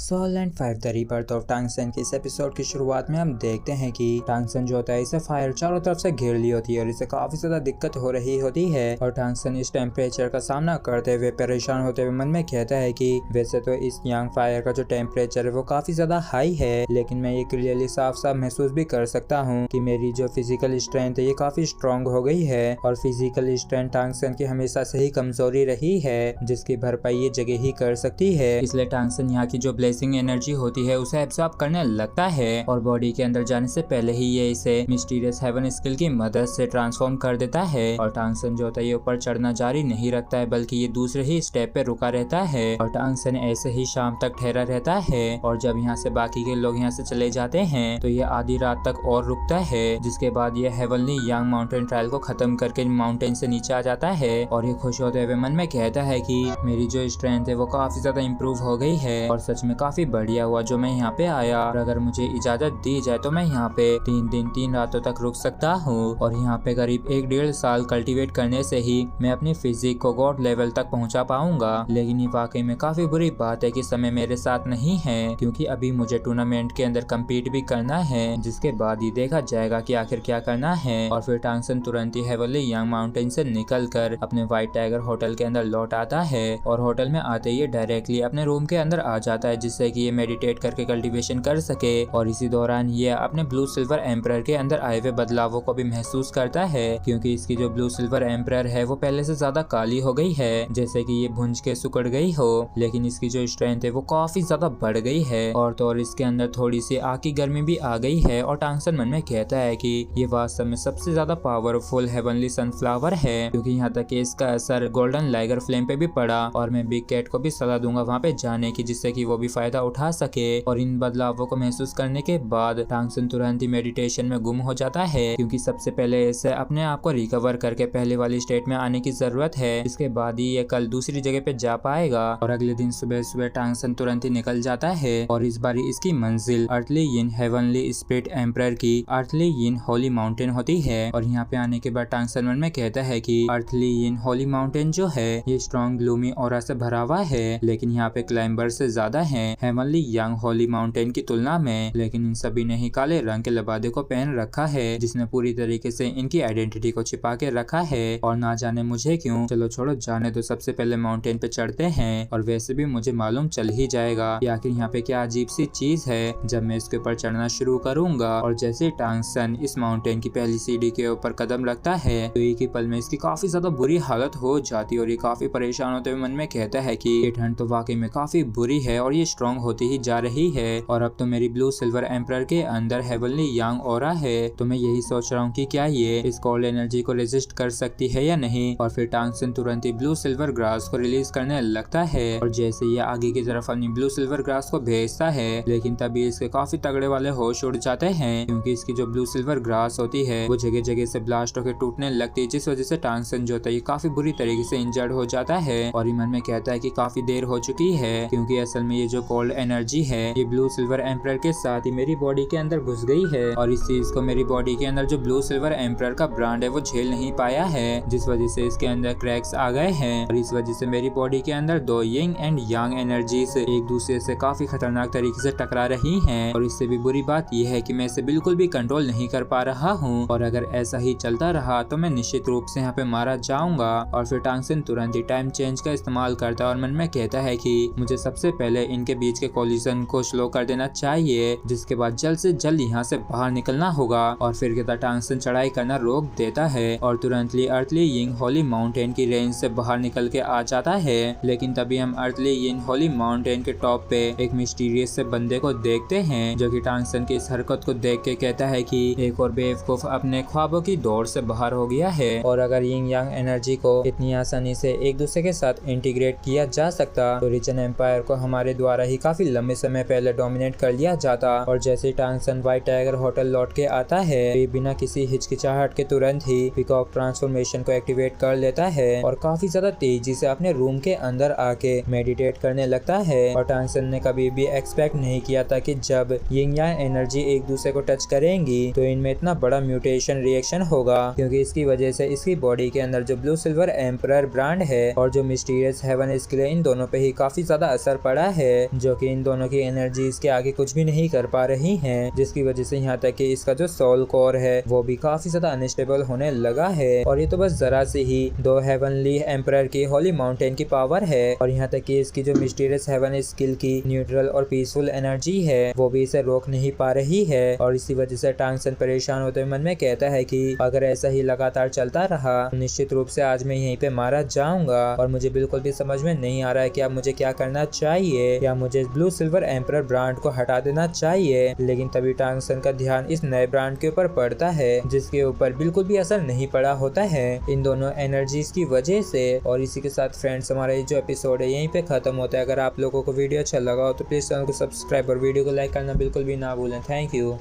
Soul and 5 the rebirth of Tang San के इस episode की शुरुआत में हम देखते हैं कि टांग सेन जो होता है इसे फायर चारों तरफ से घेर ली होती है और इसे काफी ज्यादा दिक्कत हो रही होती है और टांग सेन इस टेम्परेचर का सामना करते हुए परेशान होते हुए मन में कहता है कि वैसे तो इस यांग फायर का जो टेम्परेचर है वो काफी ज्यादा हाई है, लेकिन मैं ये क्लियरली साफ साफ महसूस भी कर सकता हूँ कि मेरी जो फिजिकल स्ट्रेंथ है ये काफी स्ट्रॉन्ग हो गई है और फिजिकल स्ट्रेंथ टांग सेन की हमेशा से ही कमजोरी रही है जिसकी भरपाई ये जगह ही कर सकती है। इसलिए टांग सेन यहाँ की जो ब्लेसिंग एनर्जी होती है उसे एब्सॉर्ब करने लगता है और बॉडी के अंदर जाने से पहले ही ये इसे मिस्टीरियस हेवन स्किल की मदद से ट्रांसफॉर्म कर देता है और टांग सेन जो होता है ये ऊपर चढ़ना जारी नहीं रखता है बल्कि ये दूसरे ही स्टेप पे रुका रहता है और टांग सेन ऐसे ही शाम तक ठहरा रहता है और जब यहाँ से बाकी के लोग यहाँ से चले जाते हैं तो ये आधी रात तक और रुकता है, जिसके बाद ये हेवनली यांग माउंटेन ट्रायल को खत्म करके माउंटेन से नीचे आ जाता है और ये खुश होते हुए मन में कहता है कि मेरी जो स्ट्रेंथ है वो काफी ज्यादा इम्प्रूव हो गई है और सच में काफी बढ़िया हुआ जो मैं यहाँ पे आया और अगर मुझे इजाजत दी जाए तो मैं यहाँ पे 3 दिन 3 रातों तक रुक सकता हूँ और यहाँ पे करीब 1-1.5 साल कल्टीवेट करने से ही मैं अपनी फिजिक को गॉड लेवल तक पहुँचा पाऊंगा। लेकिन ये वाकई में काफी बुरी बात है कि समय मेरे साथ नहीं है क्योंकि अभी मुझे टूर्नामेंट के अंदर कम्पीट भी करना है जिसके बाद ही देखा जाएगा कि आखिर क्या करना है। और फिर टांग सेन तुरंत ही हेवनली यांग माउंटेन से निकल कर अपने व्हाइट टाइगर होटल के अंदर लौट आता है और होटल में आते ही डायरेक्टली अपने रूम के अंदर आ जाता है जिससे कि ये मेडिटेट करके कल्टीवेशन कर सके और इसी दौरान ये अपने ब्लू सिल्वर एम्परर के अंदर आए हुए बदलावों को भी महसूस करता है क्योंकि इसकी जो ब्लू सिल्वर एम्परर है वो पहले से ज्यादा काली हो गई है जैसे कि ये भुंज के सुकड़ गई हो, लेकिन इसकी जो स्ट्रेंथ है वो काफी ज्यादा बढ़ गई है और तो और इसके अंदर थोड़ी सी आग की गर्मी भी आ गई है और टांग सेन मन में कहता है कि ये वास्तव में सबसे ज्यादा पावरफुल हेवनली सनफ्लावर है क्योंकि यहाँ तक कि इसका असर गोल्डन लाइगर फ्लेम पे भी पड़ा और मैं बिग कैट को भी सलाह दूंगा वहाँ पे जाने की जिससे कि वो भी फायदा उठा सके। और इन बदलावों को महसूस करने के बाद टांग सेन तुरंत ही मेडिटेशन में गुम हो जाता है क्योंकि सबसे पहले इसे अपने आप को रिकवर करके पहले वाली स्टेट में आने की जरूरत है, इसके बाद ही ये कल दूसरी जगह पे जा पाएगा। और अगले दिन सुबह सुबह टांग सेन तुरंत ही निकल जाता है और इस बार इसकी मंजिल अर्थली यिन हेवनली स्पिरिट एम्परर की अर्थली यिन होली माउंटेन होती है और यहाँ पे आने के बाद टांग सेन मन में कहता है कि अर्थली यिन होली माउंटेन जो है ये स्ट्रॉन्ग ग्लूमी ऑरा से भरा हुआ है लेकिन यहाँ पे क्लाइंबर से ज्यादा है हेवनली यांग होली माउंटेन की तुलना में, लेकिन इन सभी ने ही काले रंग के लबादे को पहन रखा है जिसने पूरी तरीके से इनकी आइडेंटिटी को छिपा के रखा है और ना जाने मुझे क्यों। चलो छोड़ो जाने दो, सबसे पहले माउंटेन पे चढ़ते हैं और वैसे भी मुझे मालूम चल ही जाएगा कि आखिर यहाँ पे क्या अजीब सी चीज है जब मैं इसके ऊपर चढ़ना शुरू करूंगा। और जैसे टांग सेन इस माउंटेन की पहली सीढ़ी के ऊपर कदम रखता है तो एक ही पल में इसकी काफी ज्यादा बुरी हालत हो जाती है और ये काफी परेशान होते हुए मन में कहता है कि ये ठंड तो वाकई में काफी बुरी है और ये स्ट्रॉन्ग होती ही जा रही है और अब तो मेरी ब्लू सिल्वर एम्परर के अंदर हेवनली यांग ऑरा है तो मैं यही सोच रहा हूँ कि क्या ये इस कोल्ड एनर्जी को रेजिस्ट कर सकती है या नहीं। और फिर टांग सेन तुरंत ही ब्लू सिल्वर ग्रास को रिलीज करने लगता है और जैसे ये आगे की तरफ अपनी ब्लू सिल्वर ग्रास को भेजता है लेकिन तभी इसके काफी तगड़े वाले होश उड़ जाते हैं क्योंकि इसकी जो ब्लू सिल्वर ग्रास होती है वो जगह जगह से ब्लास्ट होकर टूटने लगती है जिस वजह से टांग सेन जो होता है काफी बुरी तरीके से इंजर्ड हो जाता है और मन में कहता है कि काफी देर हो चुकी है क्योंकि असल में ये जो कोल्ड एनर्जी है ये ब्लू सिल्वर एम्परर के साथ ही मेरी बॉडी के अंदर घुस गई है और इस चीज को मेरी बॉडी के अंदर जो ब्लू सिल्वर एम्परर का ब्रांड है वो झेल नहीं पाया है जिस वजह से इसके अंदर क्रैक्स आ गए हैं और इस वजह से मेरी बॉडी के अंदर दो यिंग एंड यांग एनर्जीज एक दूसरे से काफी खतरनाक तरीके से टकरा रही हैं और इससे भी बुरी बात यह है कि मैं इसे बिल्कुल भी कंट्रोल नहीं कर पा रहा हूँ और अगर ऐसा ही चलता रहा तो मैं निश्चित रूप से यहाँ पे मारा जाऊंगा। और फिर टांग सेन तुरंत ही टाइम चेंज का इस्तेमाल करता है और मन में कहता है कि मुझे सबसे पहले इनके बीच के कोलिजन को स्लो कर देना चाहिए जिसके बाद जल्द से जल्द यहाँ से बाहर निकलना होगा। और फिर कहता टांग सेन चढ़ाई करना रोक देता है और तुरंत ही अर्थली यिंग होली माउंटेन की रेंज से बाहर निकल के आ जाता है। लेकिन तभी हम अर्थली यिंग होली माउंटेन के टॉप पे एक मिस्टीरियस से बंदे को देखते हैं जो कि टांग सेन की इस हरकत को देख के कहता है कि एक और बेवकूफ अपने ख्वाबों की दौड़ से बाहर हो गया है और अगर यिंग यांग एनर्जी को इतनी आसानी से एक दूसरे के साथ इंटीग्रेट किया जा सकता तो रिचन एम्पायर को हमारे द्वारा ही काफी लंबे समय पहले डोमिनेट कर लिया जाता। और जैसे टांग सेन व्हाइट टाइगर होटल लौट के आता है तो बिना किसी हिचकिचाहट के तुरंत ही पीकॉक ट्रांसफॉर्मेशन को एक्टिवेट कर लेता है और काफी ज्यादा तेजी से अपने रूम के अंदर आके मेडिटेट करने लगता है। और टांग सेन ने कभी भी एक्सपेक्ट नहीं किया था कि जब यिंग यांग एनर्जी एक दूसरे को टच करेंगी तो इनमें इतना बड़ा म्यूटेशन रिएक्शन होगा क्योंकि इसकी वजह से इसकी बॉडी के अंदर जो ब्लू सिल्वर एम्परर ब्रांड है और जो मिस्टीरियस हेवन स्किल इन दोनों पे ही काफी ज्यादा असर पड़ा है जो कि इन दोनों की एनर्जी इसके आगे कुछ भी नहीं कर पा रही है, जिसकी वजह से यहाँ तक कि इसका जो सोल कोर है वो भी काफी ज्यादा अनस्टेबल होने लगा है। और ये तो बस जरा से ही दो हेवनली एम्परर की होली माउंटेन की पावर है। और यहाँ तक कि इसकी जो मिस्टीरियस हेवन स्किल की न्यूट्रल और पीसफुल एनर्जी है वो भी इसे रोक नहीं पा रही है। और इसी वजह से टांग सन परेशान होते हुए मन में कहता है कि अगर ऐसा ही लगातार चलता रहा तो निश्चित रूप से आज मैं यहीं पे मारा जाऊंगा। और मुझे बिल्कुल भी समझ में नहीं आ रहा है कि अब मुझे क्या करना चाहिए, या मुझे ब्लू सिल्वर एम्परर ब्रांड को हटा देना चाहिए। लेकिन तभी टांग सन का ध्यान इस नए ब्रांड के ऊपर पड़ता है जिसके ऊपर बिल्कुल भी असर नहीं पड़ा होता है इन दोनों एनर्जीज की वजह से। और इसी के साथ फ्रेंड्स हमारा ये जो एपिसोड है यहीं पे खत्म होता है। अगर आप लोगों को वीडियो अच्छा लगा हो तो प्लीज चैनल को सब्सक्राइब और वीडियो को लाइक करना बिल्कुल भी ना भूलें। Thank you.